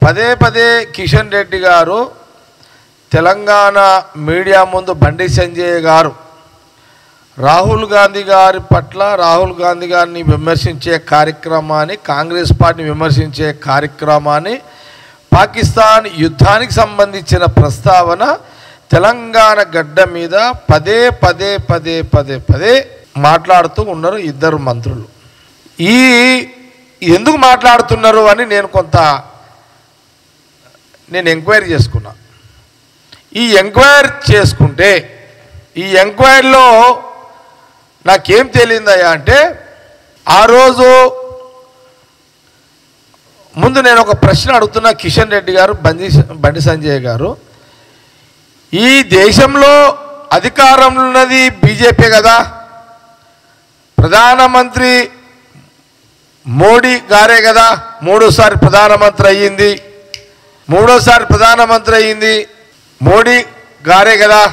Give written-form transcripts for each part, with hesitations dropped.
పదే పదే కిషన్ రెడ్డి గారు తెలంగాణ మీడియా ముందు బండి సంజయ్ గారు రాహుల్ గాంధీ గారి పట్ల రాహుల్ గాంధీ గారిని విమర్శించే కార్యక్రమాన్ని, కాంగ్రెస్ పార్టీని విమర్శించే కార్యక్రమాన్ని, పాకిస్తాన్ యుద్ధానికి సంబంధించిన ప్రస్తావన తెలంగాణ గడ్డ మీద పదే పదే పదే పదే పదే మాట్లాడుతూ ఉన్నారు ఇద్దరు మంత్రులు. ఎందుకు మాట్లాడుతున్నారు అని నేను ఎంక్వైరీ చేసుకున్నా. ఈ ఎంక్వైరీలో నాకేం తెలియదయ్యా అంటే, ఆ రోజు ముందు నేను ఒక ప్రశ్న అడుగుతున్నా కిషన్ రెడ్డి గారు, బండి సంజయ్ గారు, ఈ దేశంలో అధికారంలో ఉన్నది బీజేపీ కదా, ప్రధానమంత్రి మోడీ గారే కదా మూడోసారి ప్రధానమంత్రి అయ్యింది మోడీ గారే కదా,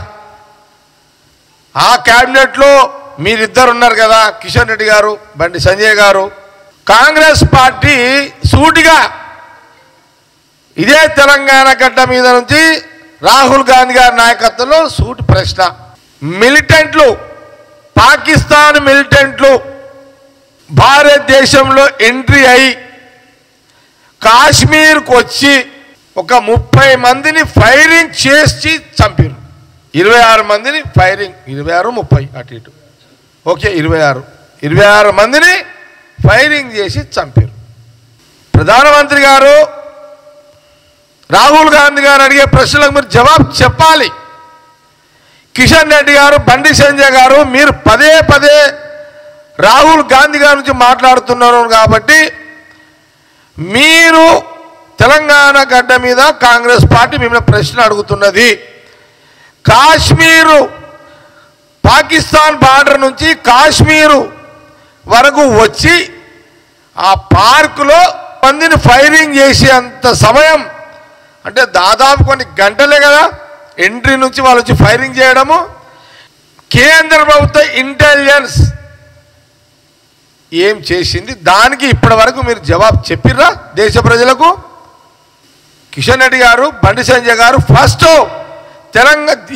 ఆ క్యాబినెట్లో మీరిద్దరు ఉన్నారు కదా, కిషన్ రెడ్డి గారు, బండి సంజయ్ గారు. కాంగ్రెస్ పార్టీ సూటిగా ఇదే తెలంగాణ గడ్డ మీద నుంచి రాహుల్ గాంధీ గారి నాయకత్వంలో సూటి ప్రశ్న, మిలిటెంట్లు, పాకిస్తాన్ మిలిటెంట్లు భారతదేశంలో ఎంట్రీ అయి కాశ్మీర్కు వచ్చి ఒక 30 మందిని ఫైరింగ్ చేసి చంపారు. 26 మందిని ఫైరింగ్, 26 30 అటు ఇటు ఓకే 26 మందిని ఫైరింగ్ చేసి చంపారు. ప్రధానమంత్రి గారు రాహుల్ గాంధీ గారు అడిగే ప్రశ్నలకు మీరు జవాబు చెప్పాలి. కిషన్ రెడ్డి గారు, బండి సంజయ్ గారు, మీరు పదే పదే రాహుల్ గాంధీ గారి నుంచి మాట్లాడుతున్నారు కాబట్టి మీరు తెలంగాణ గడ్డ మీద కాంగ్రెస్ పార్టీ మిమ్మల్ని ప్రశ్న అడుగుతున్నది. కాశ్మీరు, పాకిస్తాన్ బార్డర్ నుంచి కాశ్మీరు వరకు వచ్చి ఆ పార్కులో మందిని ఫైరింగ్ చేసేంత సమయం అంటే దాదాపు కొన్ని గంటలే కదా ఎంట్రీ నుంచి వాళ్ళు వచ్చి ఫైరింగ్ చేయడము. కేంద్ర ప్రభుత్వ ఇంటెలిజెన్స్ ఏం చేసింది? దానికి ఇప్పటి వరకు మీరు జవాబు చెప్పిర్రా దేశ ప్రజలకు? కిషన్ రెడ్డి గారు, బండి సంజయ్ గారు ఫస్ట్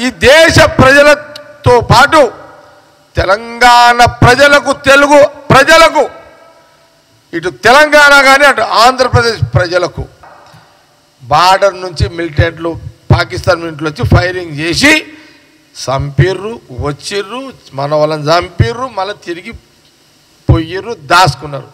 ఈ దేశ ప్రజలతో పాటు తెలంగాణ ప్రజలకు, తెలుగు ప్రజలకు, ఇటు తెలంగాణ కానీ అటు ఆంధ్రప్రదేశ్ ప్రజలకు బార్డర్ నుంచి మిలిటెంట్లు, పాకిస్తాన్ మిలిటెంట్లు వచ్చి ఫైరింగ్ చేసి చంపిర్రు, వచ్చిర్రు, మన వాళ్ళని చంపిర్రు, మళ్ళీ తిరిగి పొయ్యిర్రు, దాచుకున్నారు.